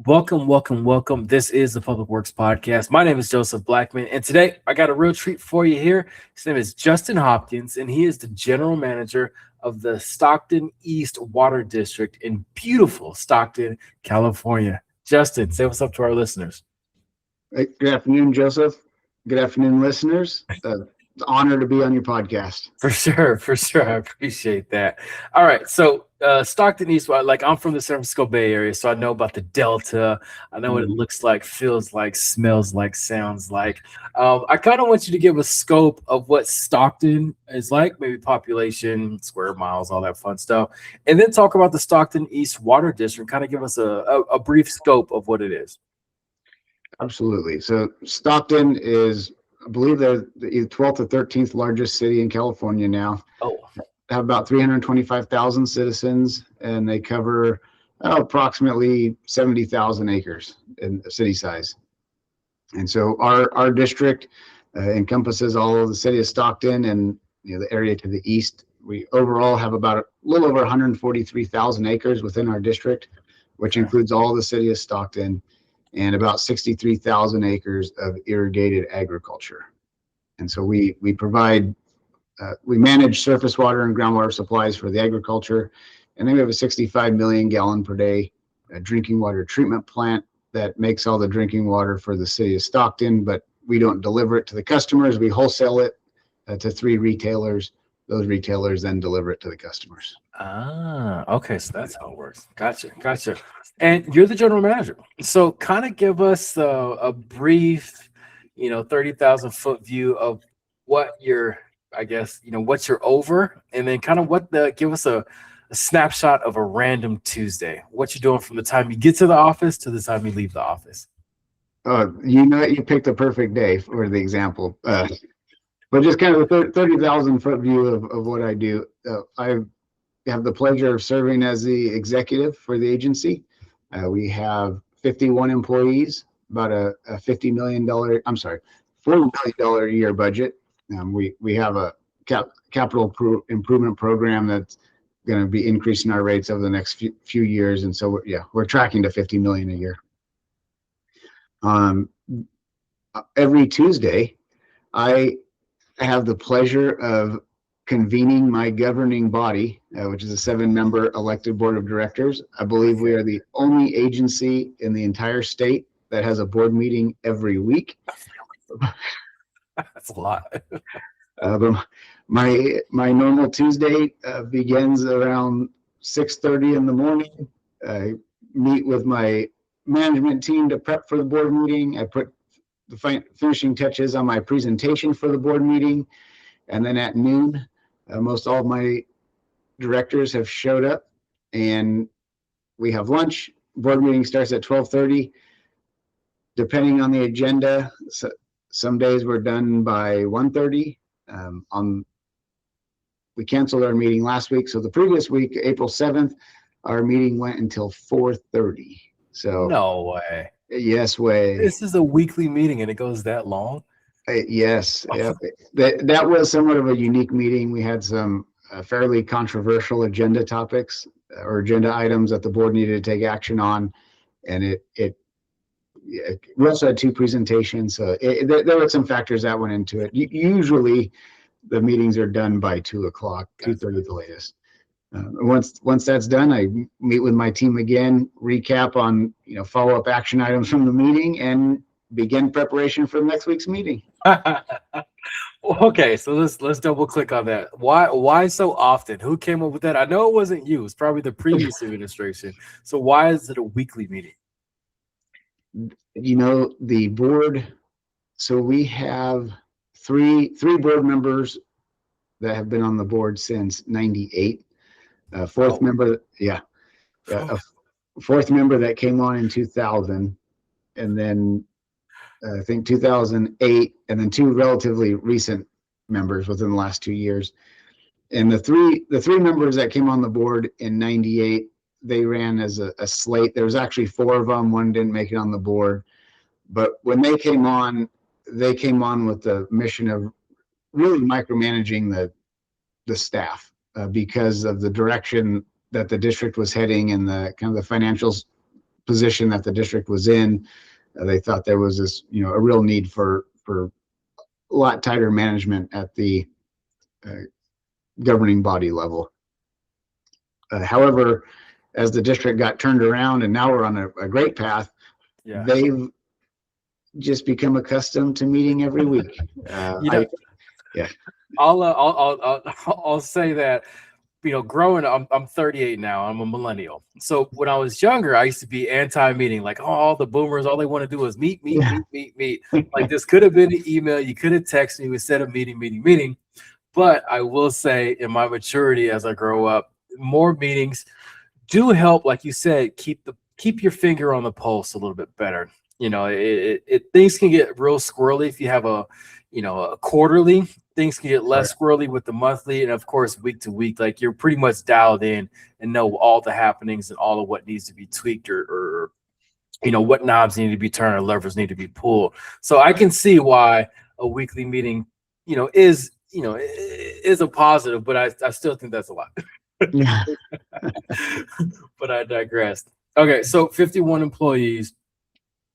Welcome, welcome, welcome. This is the Public Works Podcast. My name is Joseph Blackman, and today I got a real treat for you here. His name is Justin Hopkins, and he is the general manager of the Stockton East Water District in beautiful Stockton, California. Justin, say what's up to our listeners. Hey, good afternoon, Joseph. Good afternoon, listeners. It's an honor to be on your podcast. For sure. I appreciate that. All right, so Stockton East, like I'm from the San Francisco Bay Area, so I know about the Delta. I know what it looks like, feels like, smells like, sounds like. I kind of want you to give a scope of what Stockton is like, maybe population, square miles, all that fun stuff, and then talk about the Stockton East Water District. Kind of give us a brief scope of what it is. Absolutely. So Stockton is, I believe, they're the 12th or 13th largest city in California now. Oh, Have about 325,000 citizens, and they cover approximately 70,000 acres in city size. And so our district encompasses all of the city of Stockton and the area to the east. We overall have about a little over 143,000 acres within our district, which includes all the city of Stockton, and about 63,000 acres of irrigated agriculture. And so we provide, we manage surface water and groundwater supplies for the agriculture. And then we have a 65 million gallon per day drinking water treatment plant that makes all the drinking water for the city of Stockton, but we don't deliver it to the customers. We wholesale it to 3 retailers. Those retailers then deliver it to the customers. Okay, so that's how it works. Gotcha. And you're the general manager, so kind of give us a brief, 30,000 foot view of what you're, what you're over, and then kind of give us a snapshot of a random Tuesday. What you're doing from the time you get to the office to the time you leave the office. You picked the perfect day for the example. But just kind of a 30,000 foot view of what I do. I have the pleasure of serving as the executive for the agency. We have 51 employees, about a $40 million a year budget. We have a capital improvement program that's going to be increasing our rates over the next few years. And so we're tracking to 50 million a year. Every Tuesday, I have the pleasure of convening my governing body, which is a 7-member elected board of directors. I believe we are the only agency in the entire state that has a board meeting every week. That's a lot. But my normal Tuesday begins around 6:30 in the morning. I meet with my management team to prep for the board meeting. I put the finishing touches on my presentation for the board meeting, and then at noon, most all of my directors have showed up, and we have lunch. Board meeting starts at 12:30. Depending on the agenda, so some days we're done by 1:30. We canceled our meeting last week, so the previous week, April 7th, our meeting went until 4:30. So no way. Yes way. This is a weekly meeting and it goes that long? Yes. Yep. That was somewhat of a unique meeting. We had some fairly controversial agenda topics or agenda items that the board needed to take action on. And we also had 2 presentations. So there were some factors that went into it. Usually the meetings are done by 2 o'clock, 2:30 at the latest. Once that's done, I meet with my team again, recap on follow-up action items from the meeting, and begin preparation for next week's meeting. Okay, so let's double click on that. Why so often? Who came up with that? I know it wasn't you. It's probably the previous administration. So why is it a weekly meeting? The board. So we have three board members that have been on the board since '98. Fourth member, a fourth member that came on in 2000, and then I think 2008, and then 2 relatively recent members within the last 2 years. And the three members that came on the board in '98, they ran as a slate. There was actually 4 of them. One didn't make it on the board, but when they came on with the mission of really micromanaging the staff. Because of the direction that the district was heading and the kind of the financial position that the district was in. They thought there was this, a real need for a lot tighter management at the governing body level. However, as the district got turned around and now we're on a great path, they've just become accustomed to meeting every week. I'll say that, growing up, I'm 38 now. I'm a millennial. So when I was younger, I used to be anti-meeting. Like, all the boomers, all they want to do is meet. Like, this could have been an email. You could have texted me instead of meeting. But I will say, in my maturity as I grow up, more meetings do help, like you said, keep your finger on the pulse a little bit better. Things can get real squirrely if you have a quarterly. Things can get less squirrely with the monthly, and of course week to week. Like, you're pretty much dialed in and know all the happenings and all of what needs to be tweaked or what knobs need to be turned or levers need to be pulled. So I can see why a weekly meeting, is a positive, but I still think that's a lot. Yeah. But I digress. Okay, so 51 employees.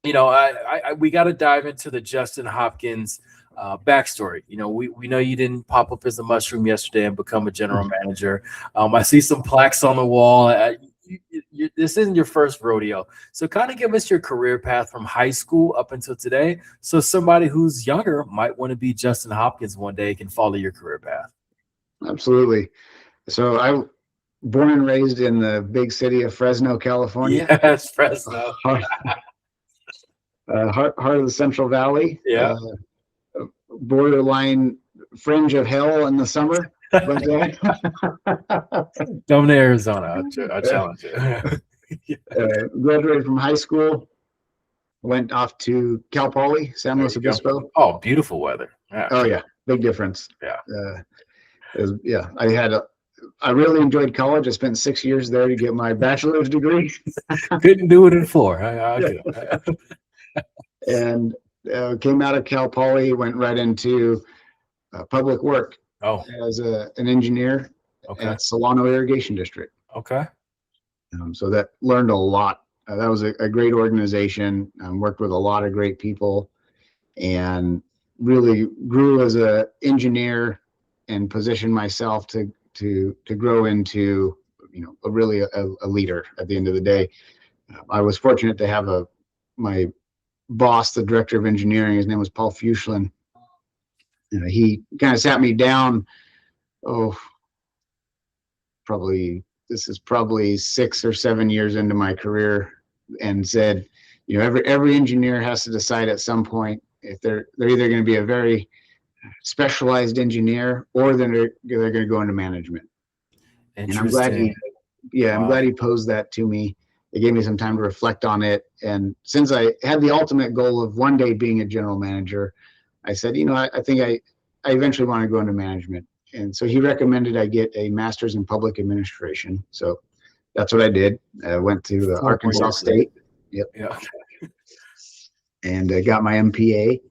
We got to dive into the Justin Hopkins backstory. We know you didn't pop up as a mushroom yesterday and become a general manager. I see some plaques on the wall. This isn't your first rodeo. So kind of give us your career path from high school up until today. So somebody who's younger might want to be Justin Hopkins one day can follow your career path. Absolutely. So I born and raised in the big city of Fresno, California. Yes, Fresno. Heart of the Central Valley. Yeah. Borderline fringe of hell in the summer. But, come to Arizona. I challenge you. Graduated from high school. Went off to Cal Poly, San Luis Obispo. Oh, beautiful weather. Yeah. Oh yeah, big difference. Yeah. I really enjoyed college. I spent 6 years there to get my bachelor's degree. Couldn't do it in 4. I get it. And came out of Cal Poly, went right into public work as an engineer at Solano Irrigation District. Okay. So that learned a lot. That was a great organization. Worked with a lot of great people, and really grew as an engineer and positioned myself to grow into a leader at the end of the day. I was fortunate to have my boss, the director of engineering. His name was Paul Fuschlin. He kind of sat me down. This is probably 6 or 7 years into my career, and said, every engineer has to decide at some point if they're either going to be a very specialized engineer or then they're going to go into management. And I'm glad I'm glad he posed that to me. It gave me some time to reflect on it. And since I had the ultimate goal of one day being a general manager, I said, I think I eventually want to go into management. And so he recommended I get a master's in public administration. So that's what I did. I went to Arkansas State. Yep. Yeah. And I got my MPA.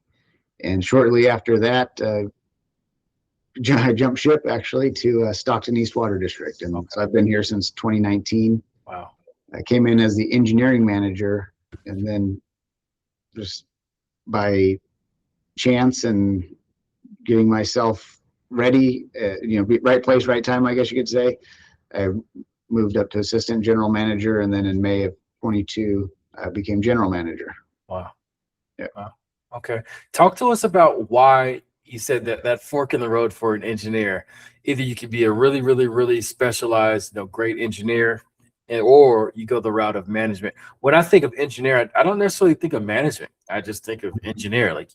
And shortly after that, I jumped ship actually to Stockton East Water District. And so I've been here since 2019. Wow. I came in as the engineering manager, and then just by chance and getting myself ready, right place, right time, I guess you could say, I moved up to assistant general manager, and then in May of 22, I became general manager. Wow. Yeah. Wow. Okay. Talk to us about why you said that fork in the road for an engineer. Either you could be a really, really, really specialized, great engineer, or you go the route of management. When I think of engineer, I don't necessarily think of management. I just think of engineer, like,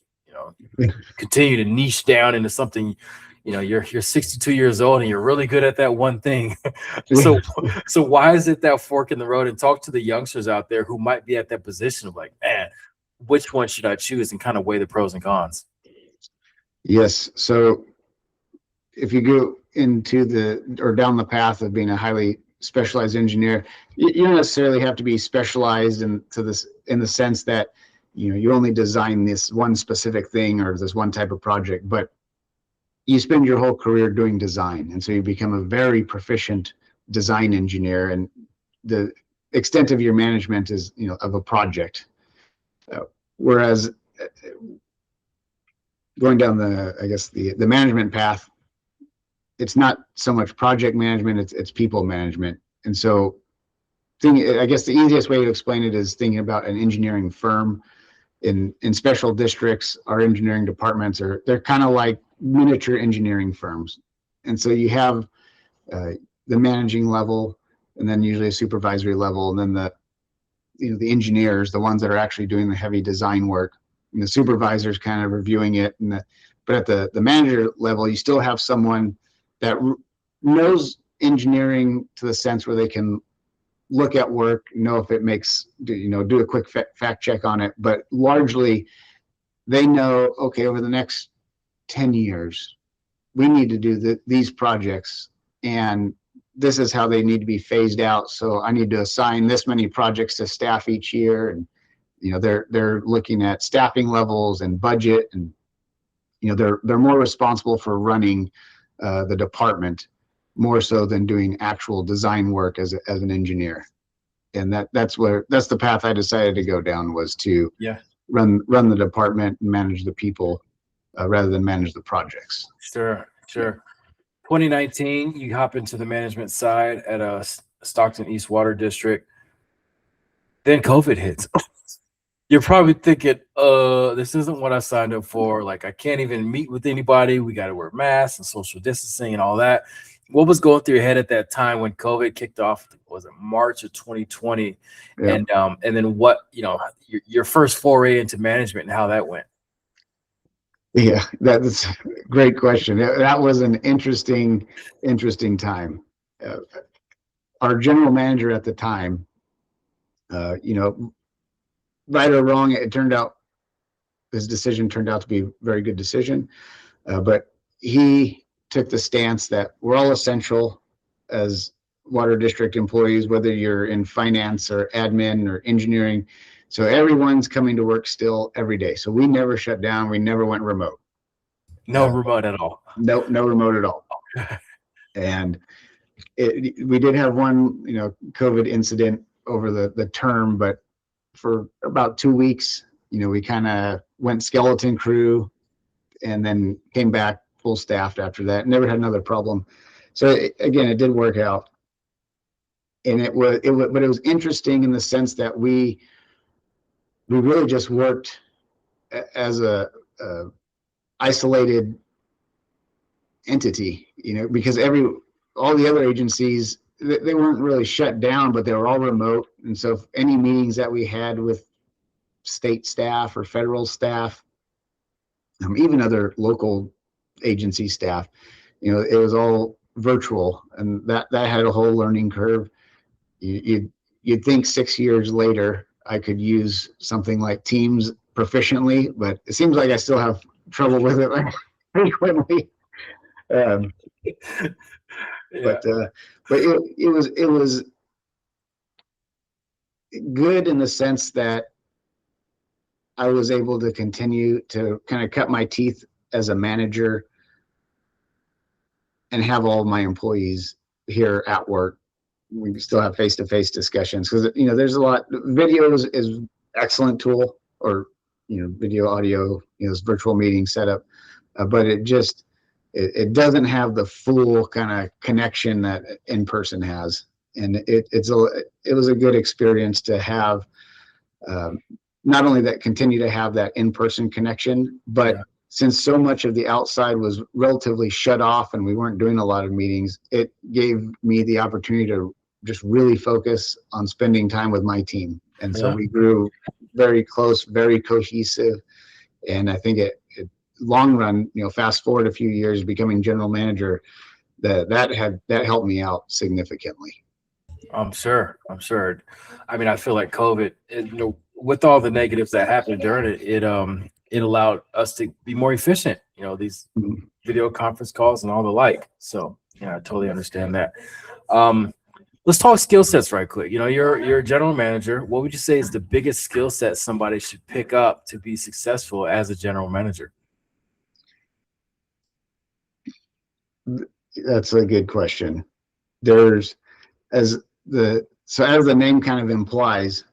continue to niche down into something. You're 62 years old and you're really good at that one thing. So why is it that fork in the road? And talk to the youngsters out there who might be at that position of like, man, which one should I choose, and kind of weigh the pros and cons. Yes. So if you go into down the path of being a highly specialized engineer, you don't necessarily have to be specialized in the sense that you only design this one specific thing or this one type of project, but you spend your whole career doing design, and so you become a very proficient design engineer. And extent of your management is, of a project. Whereas going down the management path, it's not so much project management, it's people management. And so I guess the easiest way to explain it is thinking about an engineering firm. In special districts, our engineering departments they're kind of like miniature engineering firms. And so you have the managing level, and then usually a supervisory level, and then the engineers, the ones that are actually doing the heavy design work, and the supervisors kind of reviewing it. But at the manager level, you still have someone that knows engineering to the sense where they can look at work, know if it makes, do a quick fact check on it. But largely, they know, okay, over the next 10 years, we need to do these projects, and this is how they need to be phased out. So I need to assign this many projects to staff each year. And, they're looking at staffing levels and budget, and, they're more responsible for running the department more so than doing actual design work as an engineer. And that's the path I decided to go down, was to run the department and manage the people rather than manage the projects. Sure. 2019, you hop into the management side at Stockton East Water District. Then COVID hits. You're probably thinking, this isn't what I signed up for. Like, I can't even meet with anybody. We got to wear masks and social distancing and all that. What was going through your head at that time when COVID kicked off? Was it March of 2020? Yeah. And then what, your first foray into management and how that went? Yeah, that's a great question. That was an interesting time. Our general manager at the time, right or wrong, his decision turned out to be a very good decision. But he took the stance that we're all essential as water district employees, whether you're in finance or admin or engineering. So everyone's coming to work still every day. So we never shut down. We never went remote. No remote at all. No remote at all. And we did have one, COVID incident over the term, but for about 2 weeks, we kind of went skeleton crew and then came back full staffed after that. Never had another problem. So again, it did work out. And but it was interesting in the sense that we really just worked as a isolated entity, because all the other agencies, they weren't really shut down, but they were all remote. And so any meetings that we had with state staff or federal staff, even other local agency staff, it was all virtual, and that had a whole learning curve. You'd think 6 years later I could use something like Teams proficiently, but it seems like I still have trouble with it frequently. But it was good in the sense that I was able to continue to kind of cut my teeth as a manager and have all of my employees here at work. We still have face-to-face discussions because, there's a lot. Video is excellent tool, or, video, audio, this virtual meeting setup, but it doesn't have the full kind of connection that in person has. And it was a good experience to have, not only that, continue to have that in-person connection, but since so much of the outside was relatively shut off and we weren't doing a lot of meetings, it gave me the opportunity to just really focus on spending time with my team. And so we grew very close, very cohesive. And I think it long run, fast forward a few years, becoming general manager, that helped me out significantly. I'm sure. I mean, I feel like COVID, with all the negatives that happened during it, it allowed us to be more efficient, these video conference calls and all the like. So I totally understand that. Let's talk skill sets right quick. You're a general manager. What would you say is the biggest skill set somebody should pick up to be successful as a general manager? That's a good question. There's, as the So as the name kind of implies,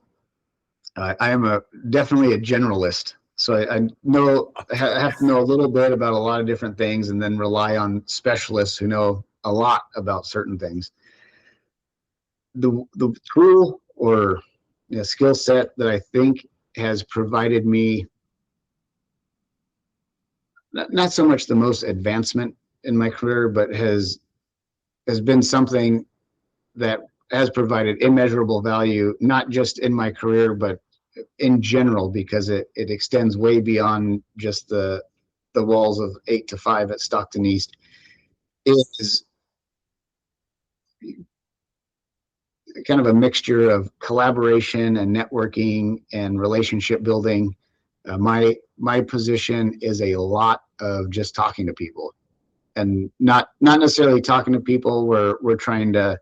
I am definitely a generalist. So I have to know a little bit about a lot of different things, and then rely on specialists who know a lot about certain things. The tool or skill set that I think has provided me not so much the most advancement in my career, but has been something that has provided immeasurable value, not just in my career, but in general, because it extends way beyond just the walls of 8 to 5 at Stockton East, is kind of a mixture of collaboration and networking and relationship building. My position is a lot of just talking to people, and not necessarily talking to people where we're trying to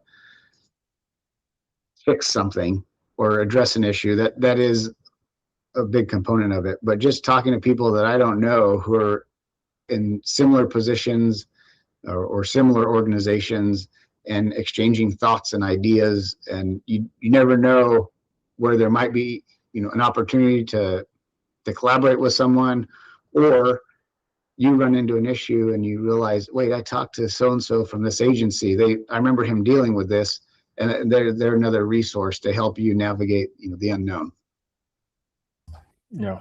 fix something or address an issue. That is a big component of it, but just talking to people that I don't know who are in similar positions or similar organizations, and exchanging thoughts and ideas. And you never know where there might be an opportunity to collaborate with someone, or you run into an issue and you realize, wait, I talked to so and so from this agency. I remember him dealing with this, and they're another resource to help you navigate the unknown. Yeah.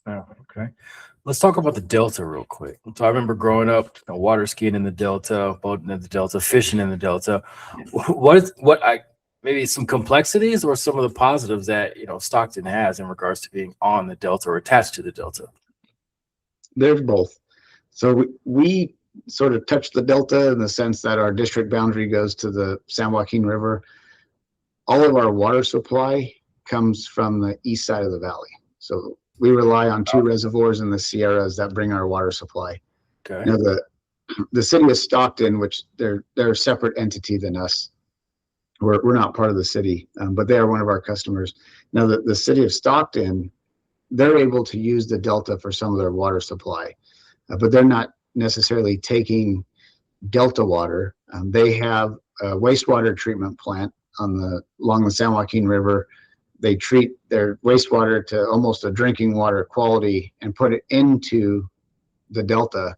Oh, okay. Let's talk about the Delta real quick. So I remember growing up, water skiing in the Delta, boating in the Delta, fishing in the Delta. Maybe some complexities or some of the positives that Stockton has in regards to being on the Delta or attached to the Delta? There's both. So we sort of touch the Delta in the sense that our district boundary goes to the San Joaquin River. All of our water supply comes from the east side of the valley. So we rely on 2 reservoirs in the Sierras that bring our water supply. Okay. Now the city of Stockton, which they're a separate entity than us. We're not part of the city, but they are one of our customers. Now the city of Stockton, they're able to use the Delta for some of their water supply, but they're not necessarily taking Delta water. They have a wastewater treatment plant along the San Joaquin River. They treat their wastewater to almost a drinking water quality and put it into the Delta.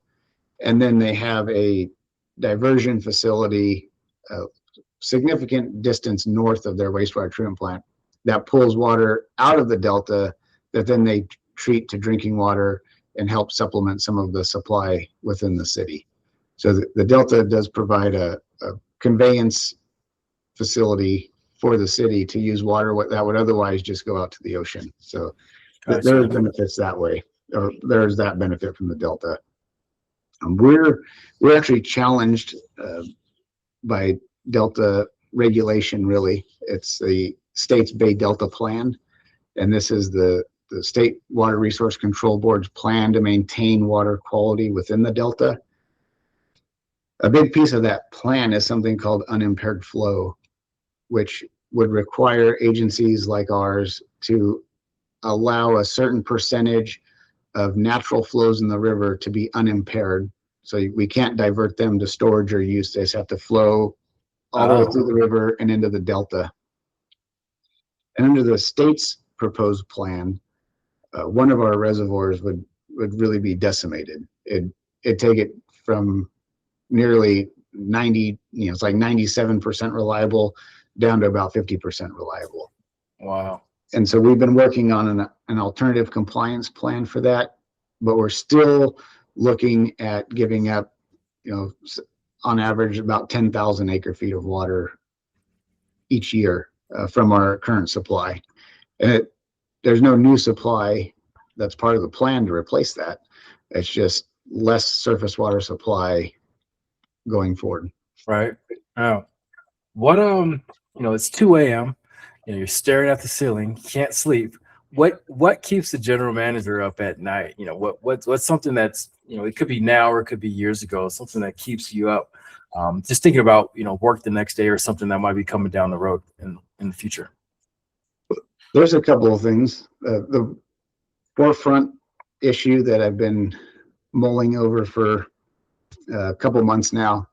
And then they have a diversion facility, significant distance north of their wastewater treatment plant, that pulls water out of the Delta that then they treat to drinking water and help supplement some of the supply within the city. So the Delta does provide a conveyance facility for the city to use water that would otherwise just go out to the ocean. So there are benefits that way, or there's that benefit from the Delta. We're actually challenged by Delta regulation. Really, it's the state's Bay Delta Plan, and this is the State Water Resource Control Board's plan to maintain water quality within the Delta. A big piece of that plan is something called unimpaired flow, which would require agencies like ours to allow a certain percentage of natural flows in the river to be unimpaired. So we can't divert them to storage or use. They just have to flow all the way through the river and into the Delta. And under the state's proposed plan, one of our reservoirs would really be decimated. It'd take it from nearly 90, it's like 97% reliable down to about 50% reliable. Wow. And so we've been working on an alternative compliance plan for that, but we're still looking at giving up, on average about 10,000 acre feet of water each year from our current supply. And there's no new supply that's part of the plan to replace that. It's just less surface water supply going forward. Right. Oh, what, it's 2 a.m. You're staring at the ceiling, can't sleep. What keeps the general manager up at night? What's something that's, it could be now or it could be years ago, something that keeps you up. Just thinking about, work the next day or something that might be coming down the road in the future. There's a couple of things. The forefront issue that I've been mulling over for a couple months now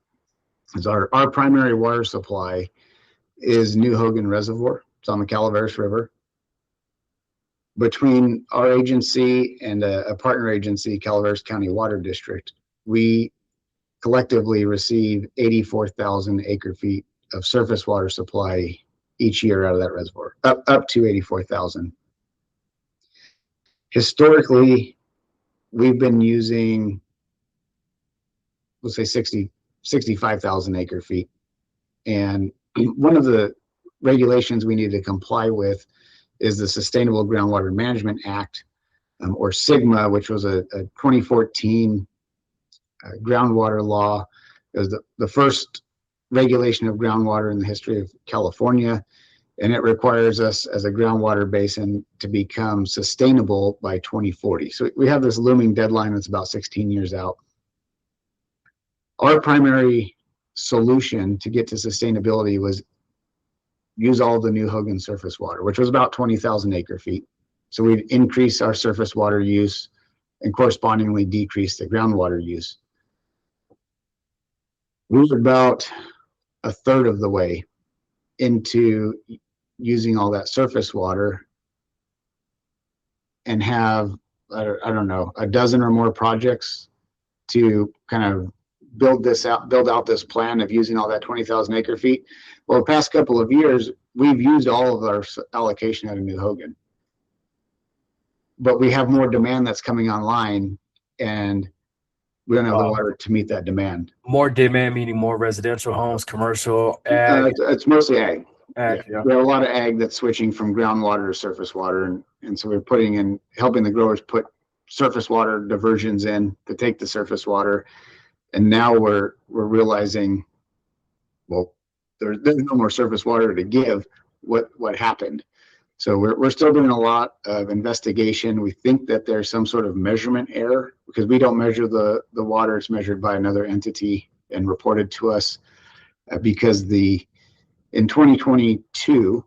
is our primary water supply is New Hogan Reservoir. It's on the Calaveras River. Between our agency and a partner agency, Calaveras County Water District, we collectively receive 84,000 acre feet of surface water supply each year out of that reservoir, up to 84,000. Historically, we've been using, let's say 65,000 acre feet. And one of the regulations we need to comply with is the Sustainable Groundwater Management Act, or SGMA, which was a 2014 groundwater law. It was the first regulation of groundwater in the history of California, and it requires us as a groundwater basin to become sustainable by 2040. So we have this looming deadline that's about 16 years out. Our primary solution to get to sustainability was use all the New Hogan surface water, which was about 20,000 acre feet. So we'd increase our surface water use and correspondingly decrease the groundwater use. We were about a third of the way into using all that surface water and have, I don't know, a dozen or more projects to kind of build out this plan of using all that 20,000 acre feet. Well, the past couple of years, we've used all of our allocation out of New Hogan, but we have more demand that's coming online, and we don't have the water to meet that demand. More demand meaning more residential homes, commercial, ag. It's mostly ag. Ag, yeah. We have a lot of ag that's switching from groundwater to surface water, and so we're helping the growers put surface water diversions in to take the surface water. And now we're realizing, well, there's no more surface water to give. What happened? So we're still doing a lot of investigation. We think that there's some sort of measurement error because we don't measure the water. It's measured by another entity and reported to us because in 2022,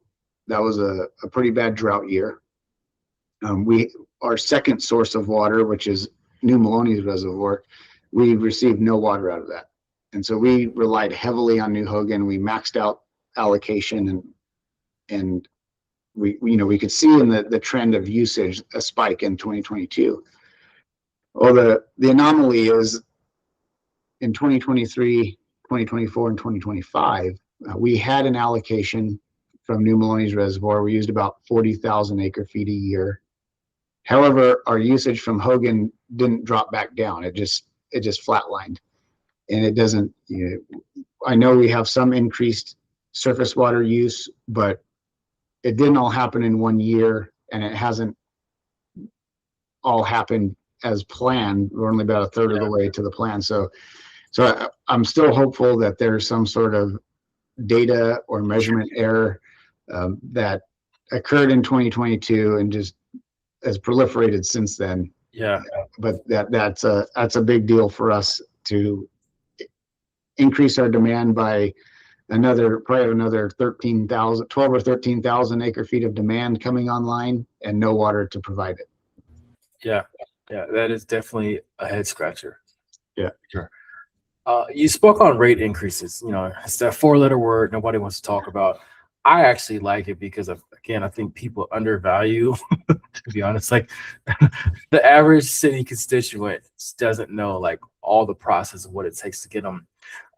that was a pretty bad drought year. Our second source of water, which is New Maloney's Reservoir, we received no water out of that. And so we relied heavily on New Hogan. We maxed out allocation, and we could see in the trend of usage a spike in 2022. Well, the anomaly is in 2023, 2024, and 2025, we had an allocation from New Maloney's Reservoir. We used about 40,000 acre feet a year. However, our usage from Hogan didn't drop back down. It just flatlined, and it doesn't. I know we have some increased surface water use, but it didn't all happen in 1 year, and it hasn't all happened as planned. We're only about a third of the way to the plan. So I'm still hopeful that there's some sort of data or measurement error that occurred in 2022 and just has proliferated since then. Yeah. But that's a big deal for us to increase our demand by probably another 12 or 13,000 acre feet of demand coming online and no water to provide it. Yeah. Yeah. That is definitely a head scratcher. Yeah. Sure. You spoke on rate increases. It's that 4-letter word nobody wants to talk about. I actually like it because I think people undervalue, to be honest, like the average city constituent doesn't know like all the process of what it takes to get them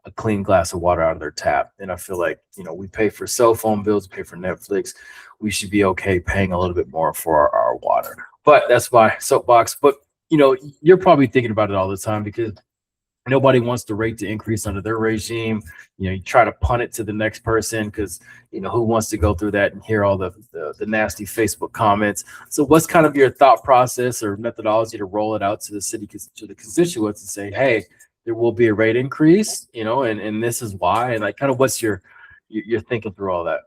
a clean glass of water out of their tap. And I feel like, we pay for cell phone bills, we pay for Netflix. We should be okay paying a little bit more for our water. But that's my soapbox. But, you're probably thinking about it all the time because nobody wants the rate to increase under their regime. You try to punt it to the next person because, who wants to go through that and hear all the nasty Facebook comments. So what's kind of your thought process or methodology to roll it out to to the constituents and say, hey, there will be a rate increase, and this is why, and like kind of what's your thinking through all that?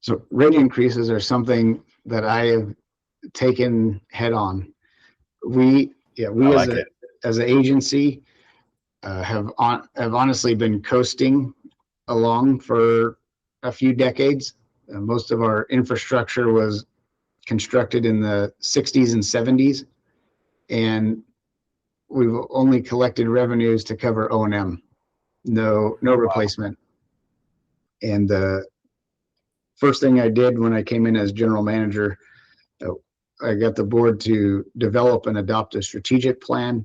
So rate increases are something that I have taken head on. We as an agency have honestly been coasting along for a few decades. Most of our infrastructure was constructed in the 60s and 70s, and we've only collected revenues to cover O&M, no replacement. And first thing I did when I came in as general manager, I got the board to develop and adopt a strategic plan,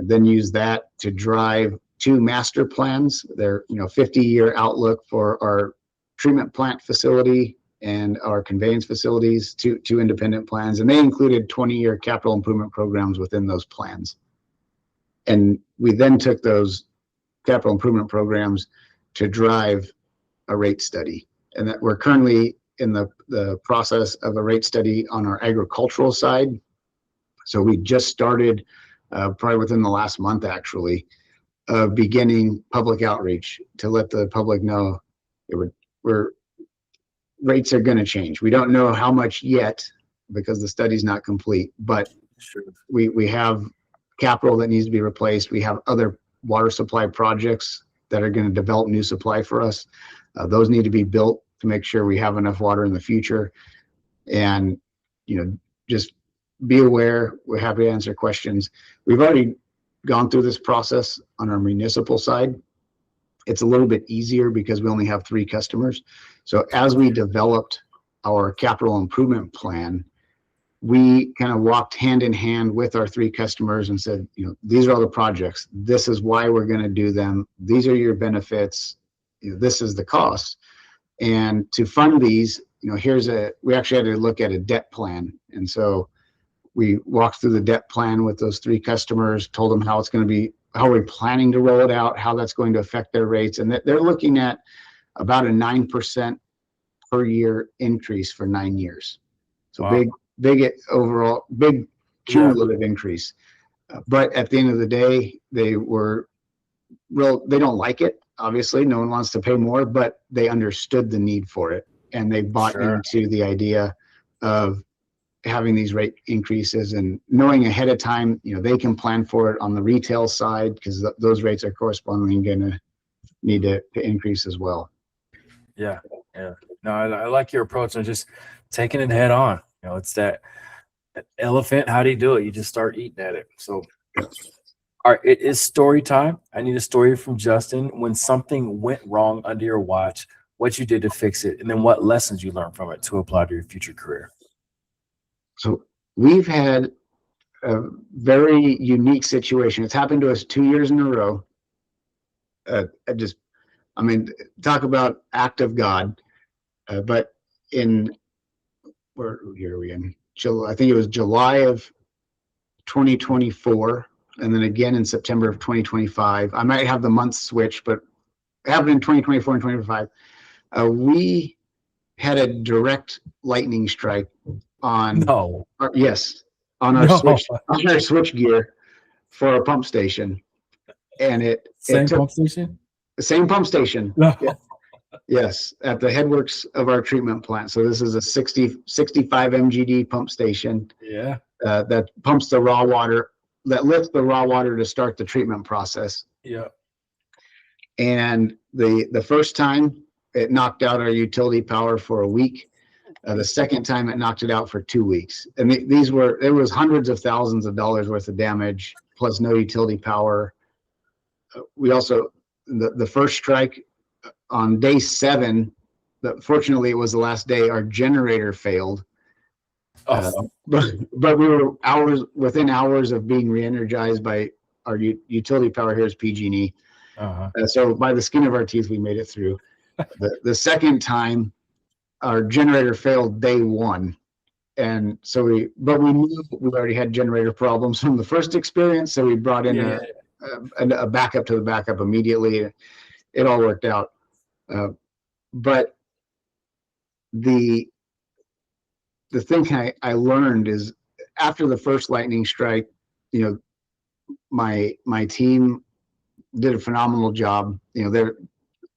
then use that to drive 2 master plans. They're 50-year outlook for our treatment plant facility and our conveyance facilities, two independent plans, and they included 20-year capital improvement programs within those plans. And we then took those capital improvement programs to drive a rate study, and that we're currently in the process of a rate study on our agricultural side. So we just started, probably within the last month actually, of beginning public outreach to let the public know rates are going to change. We don't know how much yet because the study's not complete, but Sure. we have capital that needs to be replaced. We have other water supply projects that are going to develop new supply for us. Those need to be built to make sure we have enough water in the future. And, just be aware. We're happy to answer questions. We've already gone through this process on our municipal side. It's a little bit easier because we only have 3 customers. So as we developed our capital improvement plan, we kind of walked hand in hand with our 3 customers and said, these are all the projects. This is why we're going to do them. These are your benefits. This is the cost. And to fund these, we actually had to look at a debt plan. And so we walked through the debt plan with those 3 customers, told them how it's going to be, how we're planning to roll it out, how that's going to affect their rates. And they're looking at about a 9% per year increase for 9 years. So wow. Big overall, big cumulative increase. But at the end of the day, they don't like it. Obviously, no one wants to pay more, but they understood the need for it. And they bought into the idea of having these rate increases and knowing ahead of time, they can plan for it on the retail side because those rates are correspondingly going to need to increase as well. Yeah. No, I like your approach and just taking it head on. It's that elephant. How do you do it? You just start eating at it. So, all right, it is story time. I need a story from Justin. When something went wrong under your watch, what you did to fix it, and then what lessons you learned from it to apply to your future career. So we've had a very unique situation. It's happened to us 2 years in a row. Talk about act of God. But where are we in? I think it was July of 2024, and then again in September of 2025. I might have the months switch, but it happened in 2024 and 2025. We had a direct lightning strike on our switch gear for a pump station, and same pump station. Yeah. Yes, at the headworks of our treatment plant. So this is a 65 MGD pump station. Yeah. That pumps the raw water, that lifts the raw water to start the treatment process. Yeah. And the first time it knocked out our utility power for a week. The second time it knocked it out for 2 weeks. And there was hundreds of thousands of dollars worth of damage plus no utility power. We also, the first strike on day 7, fortunately it was the last day, our generator failed. But we were within hours of being re-energized by our utility power here is PG&E. So by the skin of our teeth, we made it through. The second time, our generator failed day 1. And so we knew we already had generator problems from the first experience. So we brought in a backup to the backup immediately. It all worked out. But the thing I learned is after the first lightning strike, my team did a phenomenal job. They're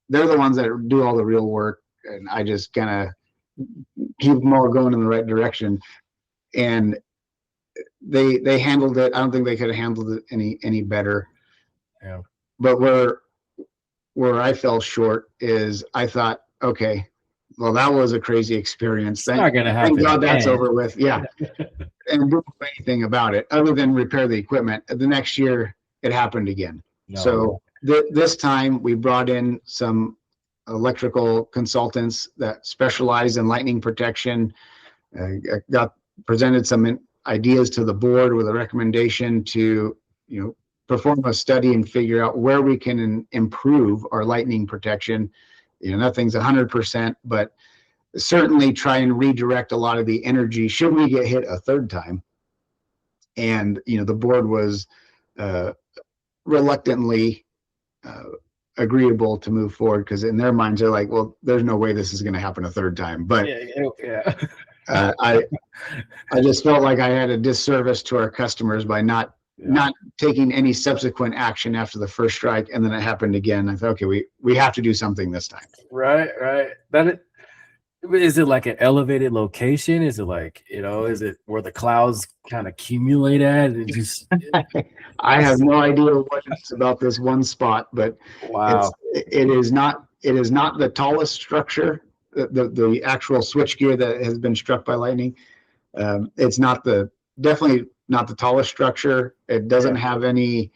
the ones that do all the real work, and I just kind of keep them all going in the right direction. And they handled it. I don't think they could have handled it any better. Yeah. But where I fell short is I thought, okay, well, that was a crazy experience. Not gonna happen. Thank God that's over with. Yeah. And don't do anything about it other than repair the equipment. The next year it happened again. No. So this time we brought in some electrical consultants that specialize in lightning protection. Got presented some ideas to the board with a recommendation to, perform a study and figure out where we can improve our lightning protection. Nothing's 100%, but certainly try and redirect a lot of the energy should we get hit a third time. And, the board was reluctantly agreeable to move forward, because in their minds they're like, well, there's no way this is going to happen a third time. But yeah. I just felt like I had a disservice to our customers by not taking any subsequent action after the first strike, and then it happened again. I thought, okay, we have to do something this time. Right. Is it like an elevated location? Is it like, is it where the clouds kind of accumulate at? It just I have no idea what it's about this one spot, but wow. It is not the tallest structure, the actual switchgear that has been struck by lightning. It's definitely not the tallest structure. It doesn't have any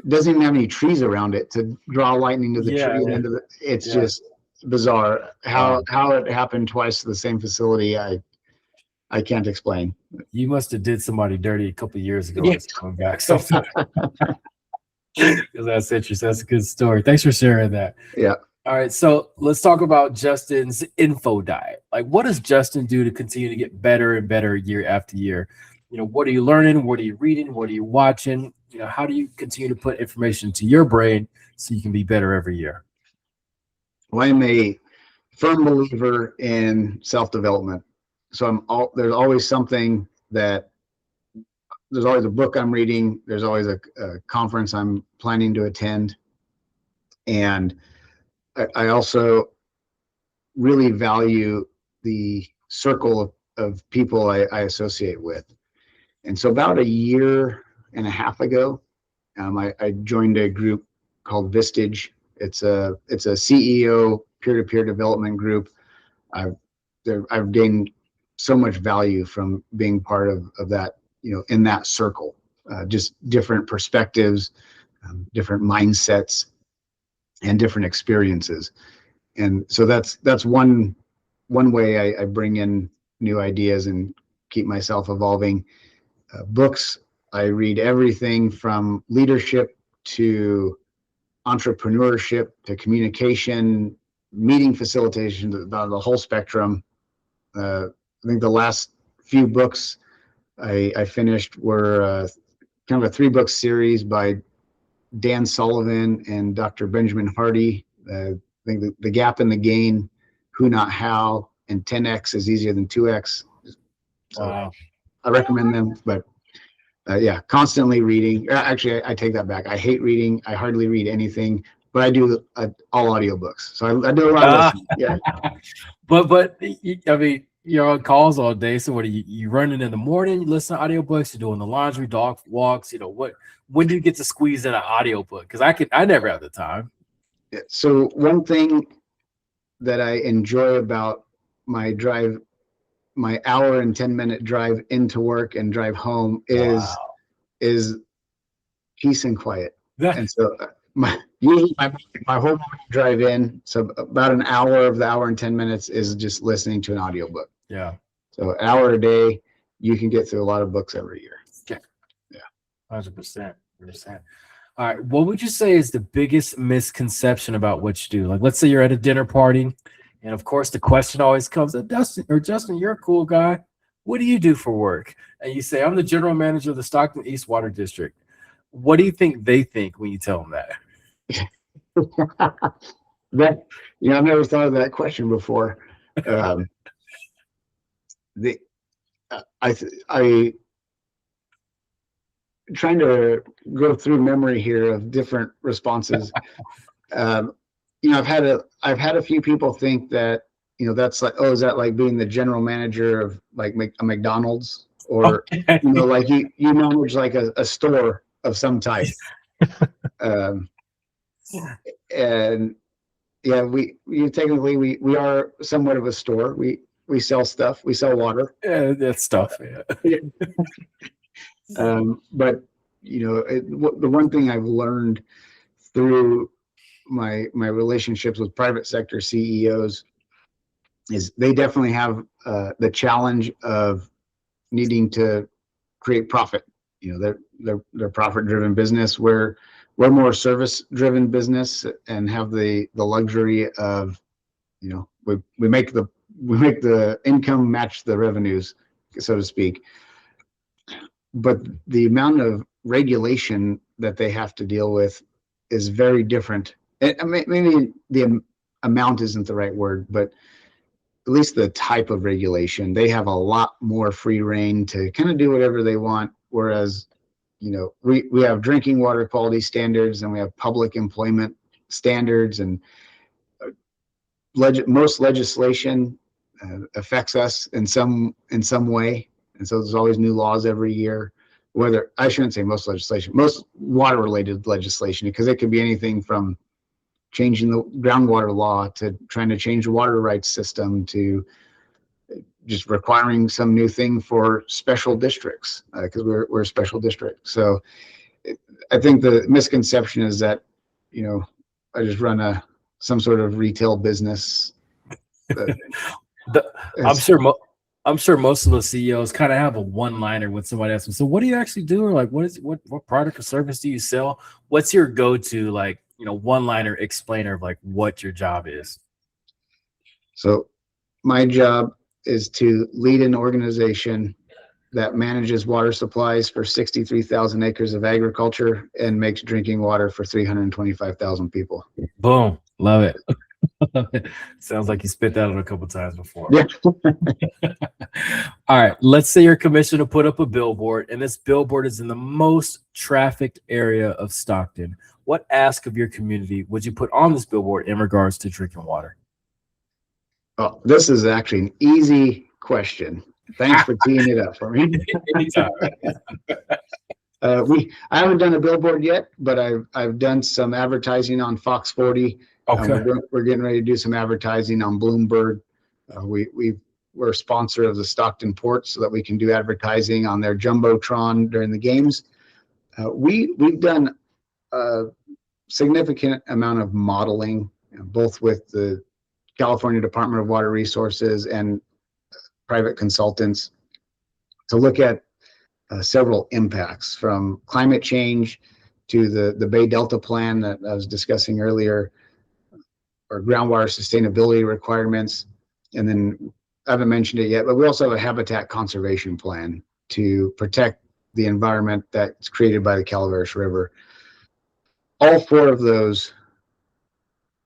even have any trees around it to draw lightning to the tree and into the. It's just bizarre how it happened twice to the same facility. I can't explain. You must have did somebody dirty a couple of years ago. It's coming back something. Because that's interesting. That's a good story. Thanks for sharing that. Yeah. All right. So let's talk about Justin's info diet. Like, what does Justin do to continue to get better and better year after year? What are you learning? What are you reading? What are you watching? How do you continue to put information to your brain so you can be better every year? Well, I'm a firm believer in self-development. So there's always something there's always a book I'm reading. There's always a conference I'm planning to attend. And I also really value the circle of people I associate with. And so about a year and a half ago, I joined a group called Vistage. It's a CEO peer-to-peer development group. I've gained so much value from being part of that, in that circle. Just different perspectives, different mindsets, and different experiences. And so that's one way I bring in new ideas and keep myself evolving. Books, I read everything from leadership to entrepreneurship to communication, meeting facilitation, the whole spectrum. I think the last few books I finished were kind of a 3-book series by Dan Sullivan and Dr. Benjamin Hardy. I think the Gap and the Gain, Who Not How, and 10X is Easier Than 2X. So wow. I recommend them, but constantly reading. Actually, I take that back. I hate reading. I hardly read anything, but I do all audiobooks. So I do a lot of listening. Yeah. But I mean, you're on calls all day. So what are you running in the morning? You listen to audiobooks. You're doing the laundry, dog walks. When do you get to squeeze in an audiobook? Because I never have the time. So one thing that I enjoy about my drive, my hour and 10-minute drive into work and drive home is peace and quiet. And so usually my whole morning drive in, so about an hour of the hour and 10 minutes is just listening to an audiobook. Yeah. So an hour a day, you can get through a lot of books every year. Okay. Yeah. 100%. All right. What would you say is the biggest misconception about what you do? Like, let's say you're at a dinner party, and of course the question always comes, Justin, you're a cool guy. What do you do for work? And you say, I'm the general manager of the Stockton East Water District. What do you think they think when you tell them that? I've never thought of that question before. I trying to go through memory here of different responses. I've had a few people think that, that's like, oh, is that like being the general manager of like a McDonald's, or like you manage like a store of some type. And yeah, we are somewhat of a store. We sell stuff. We sell water. Yeah, that's stuff. Yeah. But the one thing I've learned through my relationships with private sector CEOs is they definitely have the challenge of needing to create profit. You know, they're profit-driven business. We're more service-driven business and have the luxury of, you know, we make the income match the revenues, so to speak. But the amount of regulation that they have to deal with is very different. And maybe the amount isn't the right word, but at least the type of regulation, they have a lot more free reign to kind of do whatever they want. Whereas, you know, we have drinking water quality standards, and we have public employment standards, and most legislation affects us in some way. And so there's always new laws every year. Whether, I shouldn't say most legislation, most water related legislation, because it could be anything from changing the groundwater law to trying to change the water rights system to just requiring some new thing for special districts, because we're a special district. So I think the misconception is that, you know, I just run some sort of retail business. I'm sure most of the CEOs kind of have a one-liner when somebody asks them, so what do you actually do? Or like, what product or service do you sell? What's your go-to, like, you know, one-liner explainer of like what your job is? So my job is to lead an organization that manages water supplies for 63,000 acres of agriculture and makes drinking water for 325,000 people. Boom. Love it. Sounds like you spit that out a couple times before. Yeah. All right. Let's say you're commissioned to put up a billboard, and this billboard is in the most trafficked area of Stockton. What ask of your community would you put on this billboard in regards to drinking water? Oh, this is actually an easy question. Thanks for teeing it up for me. Anytime. I haven't done a billboard yet, but I've done some advertising on Fox 40. Okay. We're getting ready to do some advertising on Bloomberg. We're a sponsor of the Stockton Port, so that we can do advertising on their jumbotron during the games. We've done a significant amount of modeling, both with the California Department of Water Resources and private consultants, to look at several impacts, from climate change to the Bay Delta plan that I was discussing earlier, or groundwater sustainability requirements. And then I haven't mentioned it yet, but we also have a habitat conservation plan to protect the environment that's created by the Calaveras River. All four of those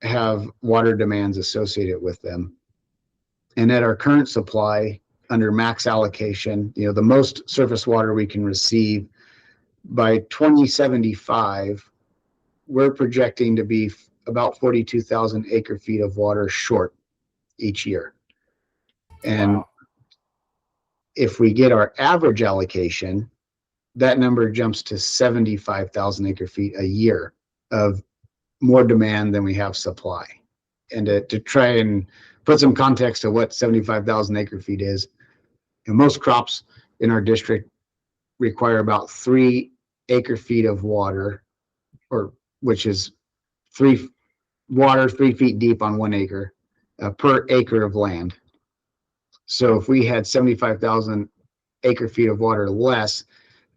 have water demands associated with them. And at our current supply, under max allocation, you know, the most surface water we can receive, by 2075, we're projecting to be about 42,000 acre feet of water short each year. And wow, if we get our average allocation, that number jumps to 75,000 acre feet a year of more demand than we have supply. And to try and put some context to what 75,000 acre feet is, and most crops in our district require about 3 acre feet of water, or which is 3 feet deep on 1 acre per acre of land. So if we had 75,000 acre feet of water less,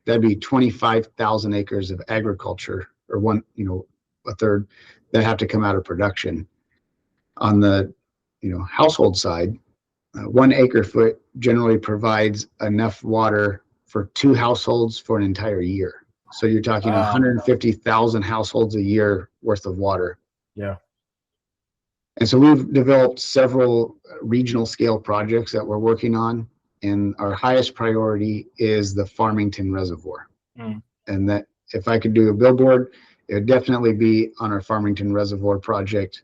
that'd be 25,000 acres of agriculture, or a third, that have to come out of production. On the household side, 1 acre foot generally provides enough water for 2 households for an entire year. So you're talking 150,000 households a year worth of water. Yeah. And so we've developed several regional scale projects that we're working on. And our highest priority is the Farmington Reservoir. And that if I could do a billboard, it would definitely be on our Farmington Reservoir project.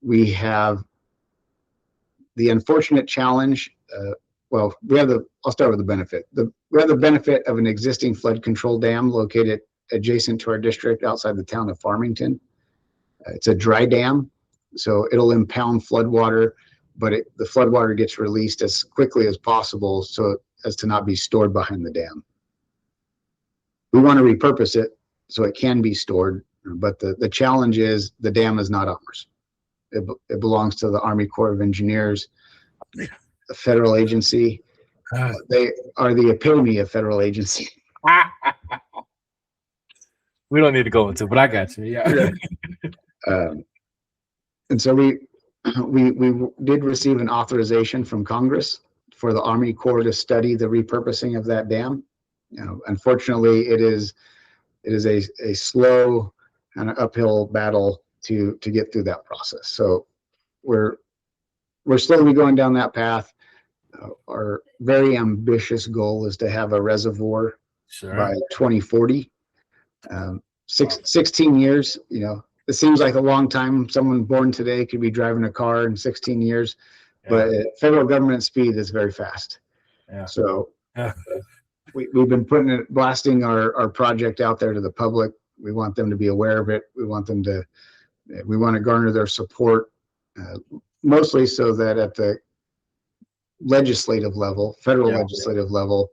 We have the unfortunate challenge. I'll start with the benefit. We have the benefit of an existing flood control dam located adjacent to our district outside the town of Farmington. It's a dry dam, so it'll impound flood water, but the flood water gets released as quickly as possible so as to not be stored behind the dam. We want to repurpose it so it can be stored But the challenge is the dam is not ours. It belongs to the Army Corps of Engineers, a federal agency. They are the epitome of federal agency. We don't need to go into it, but I got you. Yeah. And so we did receive an authorization from Congress for the Army Corps to study the repurposing of that dam. Unfortunately, it is a slow and uphill battle to get through that process. So we're slowly going down that path. Our very ambitious goal is to have a reservoir by 2040. 16 years, it seems like a long time. Someone born today could be driving a car in 16 years, but federal government speed is very fast. So we've been blasting our project out there to the public. We want them to be aware of it. We want to garner their support, mostly so that at the legislative level, federal legislative level,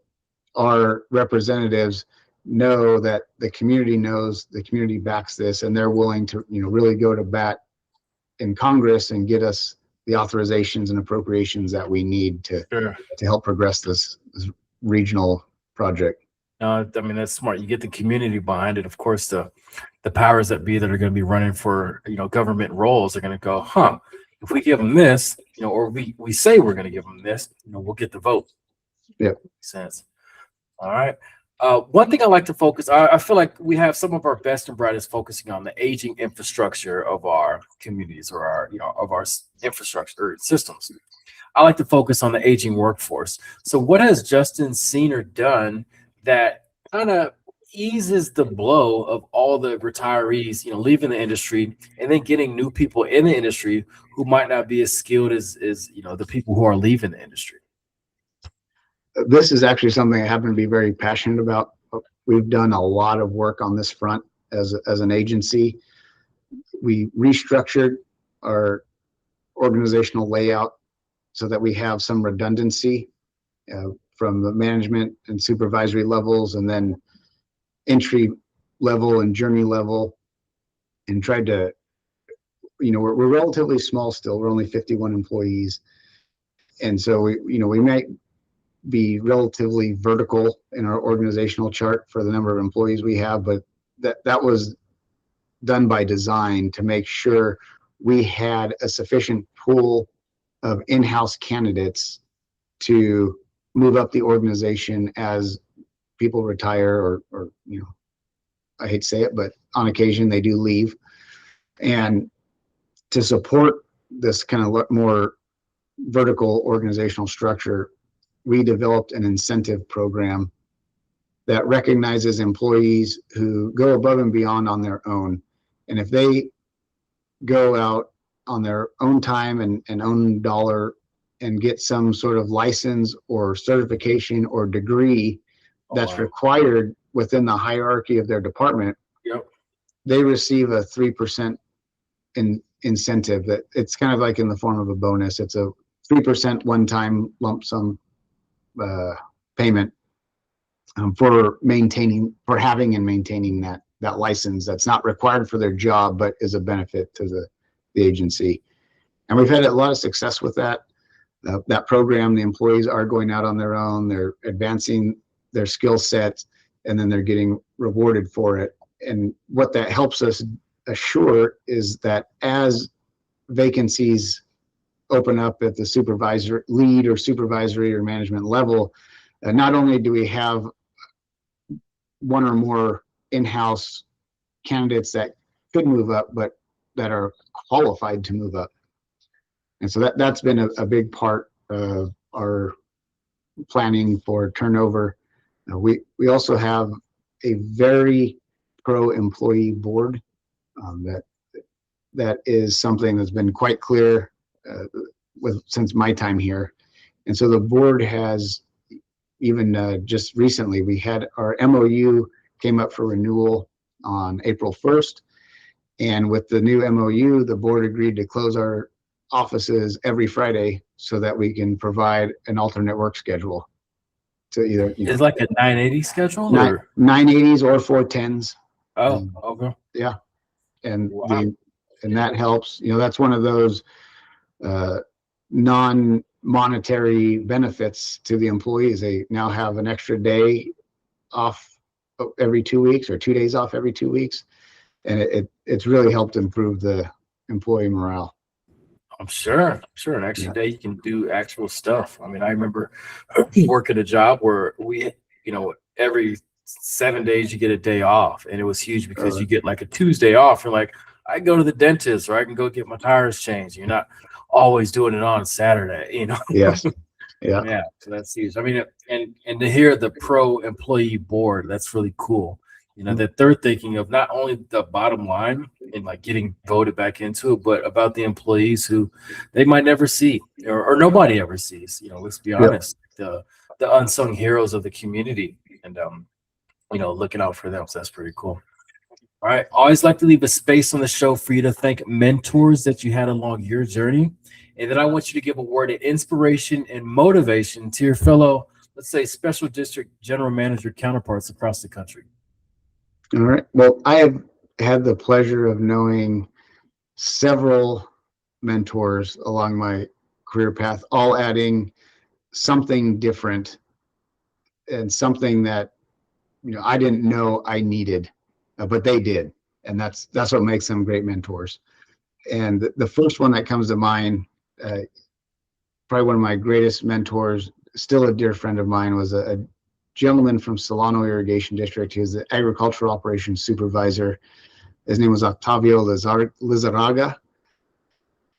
our representatives know that the community knows, the community backs this, and they're willing to, really go to bat in Congress and get us the authorizations and appropriations that we need to help progress this regional project. I mean, that's smart. You get the community behind it. Of course, the powers that be that are going to be running for, government roles are going to go, if we give them this, or we say we're going to give them this, we'll get the vote. Yeah. Makes sense. All right. One thing I like to focus, I feel like we have some of our best and brightest focusing on the aging infrastructure of our communities or of our infrastructure systems. I like to focus on the aging workforce. So what has Justin seen or done that kind of eases the blow of all the retirees, leaving the industry and then getting new people in the industry who might not be as skilled as the people who are leaving the industry? This is actually something I happen to be very passionate about. We've done a lot of work on this front as an agency. We restructured our organizational layout so that we have some redundancy from the management and supervisory levels, and then entry level and journey level, and tried to, we're relatively small still. We're only 51 employees. And so we might be relatively vertical in our organizational chart for the number of employees we have, but that was done by design to make sure we had a sufficient pool of in-house candidates to move up the organization as people retire or I hate to say it, but on occasion they do leave. And to support this kind of more vertical organizational structure, we developed an incentive program that recognizes employees who go above and beyond on their own. And if they go out on their own time and own dollar and get some sort of license or certification or degree that's required within the hierarchy of their department, they receive a 3% incentive. That it's kind of like in the form of a bonus. It's a 3% one-time lump sum payment for having and maintaining that license that's not required for their job but is a benefit to the agency. And we've had a lot of success with that program. The employees are going out on their own, they're advancing their skill sets, and then they're getting rewarded for it. And what that helps us assure is that as vacancies open up at the lead or supervisory or management level, not only do we have one or more in-house candidates that could move up, but that are qualified to move up. And so that's been a big part of our planning for turnover. We also have a very pro-employee board that is something that's been quite clear since my time here. And so the board has even just recently, we had our MOU came up for renewal on April 1st. And with the new MOU, the board agreed to close our offices every Friday so that we can provide an alternate work schedule to either. It's like a 980 schedule? 980s or 410s. Oh, okay. Yeah. and Wow. that helps. That's one of those non-monetary benefits to the employees. They now have an extra day off every 2 weeks, or 2 days off every 2 weeks, and it's really helped improve the employee morale. I'm sure. An extra Yeah. day you can do actual stuff. I mean, I remember working a job where every 7 days you get a day off, and it was huge because you get like a Tuesday off. You're like, I can go to the dentist, or I can go get my tires changed. You're not always doing it on Saturday. Yes. Yeah. Yeah, so that's huge. I mean, and to hear the pro employee board, that's really cool. That they're thinking of not only the bottom line and like getting voted back into it, but about the employees who they might never see, or nobody ever sees. Let's be honest, the unsung heroes of the community, and looking out for them. So that's pretty cool. All right. Always like to leave a space on the show for you to thank mentors that you had along your journey. And then I want you to give a word of inspiration and motivation to your fellow, let's say, special district general manager counterparts across the country. All right. Well, I have had the pleasure of knowing several mentors along my career path, all adding something different and something that I didn't know I needed, but they did, and that's what makes them great mentors. And the first one that comes to mind, probably one of my greatest mentors, still a dear friend of mine, was a gentleman from Solano Irrigation District. He was the agricultural operations supervisor. His name was Octavio Lizarraga,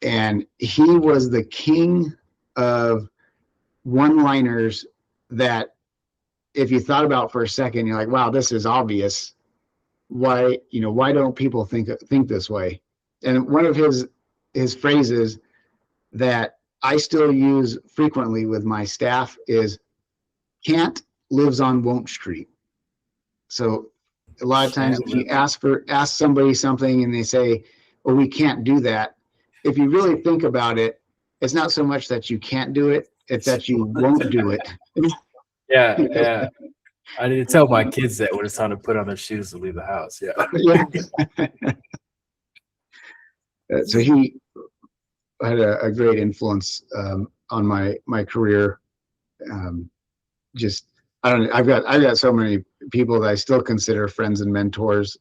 and he was the king of one-liners that, if you thought about for a second, you're like, wow, this is obvious. Why don't people think this way? And one of his phrases that I still use frequently with my staff is, can't lives on won't street. So a lot of times if you ask somebody something and they say, well, we can't do that, if you really think about it, it's not so much that you can't do it, it's that you won't do it. Yeah. I need to tell my kids that when it's time to put on their shoes to leave the house. Yeah. So he had a great influence on my career. I've got so many people that I still consider friends and mentors.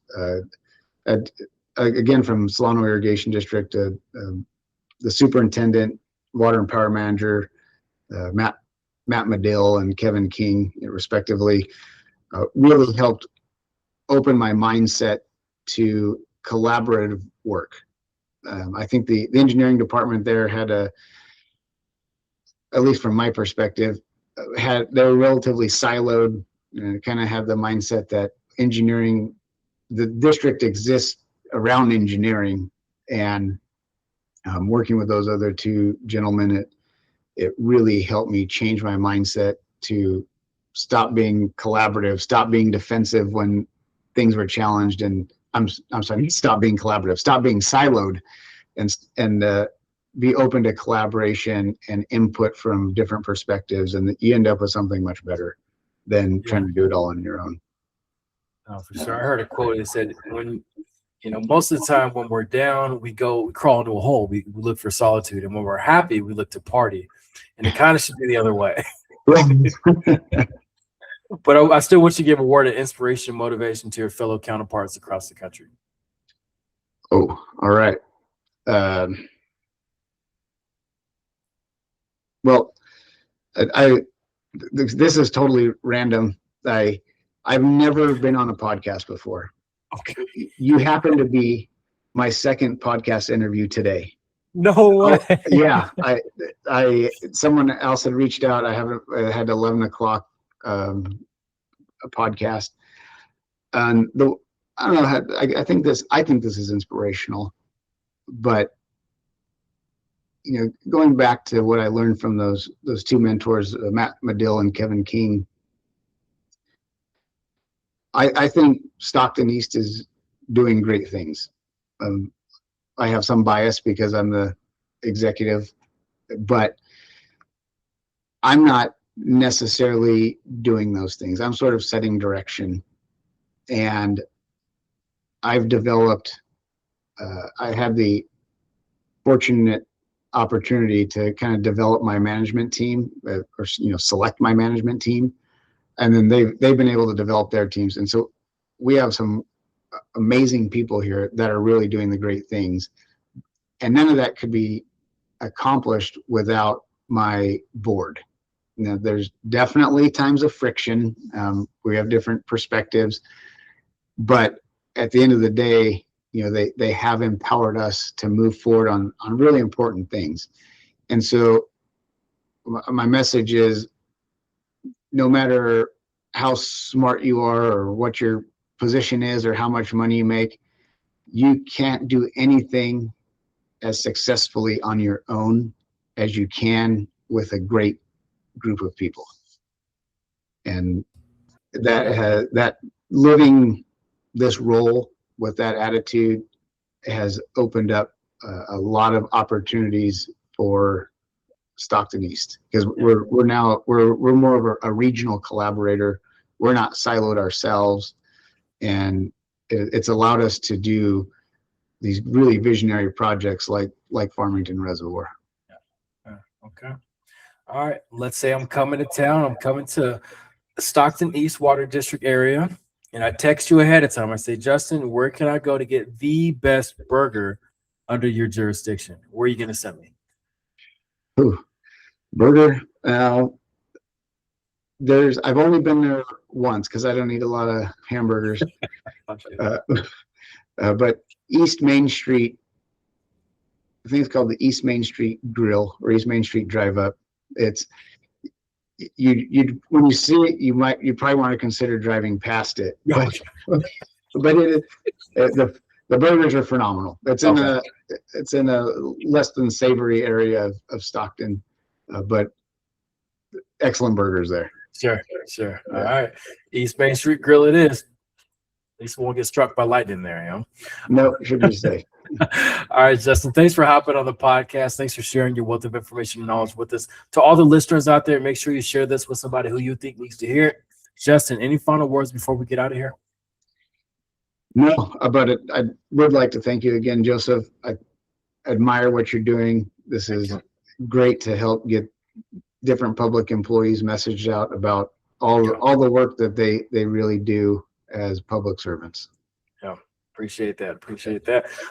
Again, from Solano Irrigation District, the superintendent, water and power manager, Matt Medill and Kevin King, respectively, really helped open my mindset to collaborative work. I think the engineering department there had at least from my perspective, they were relatively siloed, and kind of had the mindset that engineering, the district exists around engineering, and working with those other two gentlemen, it really helped me change my mindset to stop being collaborative, stop being defensive when things were challenged, and I'm sorry, stop being collaborative, stop being siloed, and be open to collaboration and input from different perspectives, and you end up with something much better than trying to do it all on your own. Oh, for sure. I heard a quote that said, when most of the time when we're down, we crawl into a hole. We look for solitude, and when we're happy, we look to party. And it kind of should be the other way. But I still want you to give a word of inspiration and motivation to your fellow counterparts across the country. Oh, all right. Well, this is totally random. I've never been on a podcast before. Okay. You happen to be my second podcast interview today. No way. Yeah, someone else had reached out. I had 11 o'clock a podcast, and I don't know. I think this is inspirational, but going back to what I learned from those two mentors, Matt Medill and Kevin King, I think Stockton East is doing great things. I have some bias because I'm the executive, but I'm not necessarily doing those things. I'm sort of setting direction, and I've developed I had the fortunate opportunity to kind of develop my management team, or select my management team, and then they've been able to develop their teams. And so we have some amazing people here that are really doing the great things, and none of that could be accomplished without my board. Now, there's definitely times of friction. We have different perspectives, but at the end of the day, they have empowered us to move forward on really important things. And so my message is, no matter how smart you are or what your position is or how much money you make, you can't do anything as successfully on your own as you can with a great group of people. And that living this role with that attitude has opened up a lot of opportunities for Stockton East, because we're more of a regional collaborator. We're not siloed ourselves, and it's allowed us to do these really visionary projects like Farmington Reservoir. Okay. All right. Let's say I'm coming to town. I'm coming to the Stockton East Water District area, and I text you ahead of time. I say, Justin, where can I go to get the best burger under your jurisdiction? Where are you going to send me? Ooh, burger. I've only been there once because I don't eat a lot of hamburgers. But East Main Street, I think it's called the East Main Street Grill or East Main Street Drive Up. It's you when you see it, you probably want to consider driving past it. But the burgers are phenomenal. It's in a less than savory area of Stockton, but excellent burgers there. Sure. Yeah. All right. East Main Street Grill it is. At least we won't get struck by lightning there, No, should be safe. All right, Justin, thanks for hopping on the podcast. Thanks for sharing your wealth of information and knowledge with us. To all the listeners out there, make sure you share this with somebody who you think needs to hear it. Justin, any final words before we get out of here? No, but I would like to thank you again, Joseph. I admire what you're doing. This is great to help get different public employees messaged out about all the work that they really do as public servants. Yeah, appreciate that.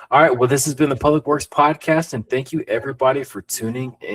All right, well, this has been the Public Works Podcast, and thank you everybody for tuning in.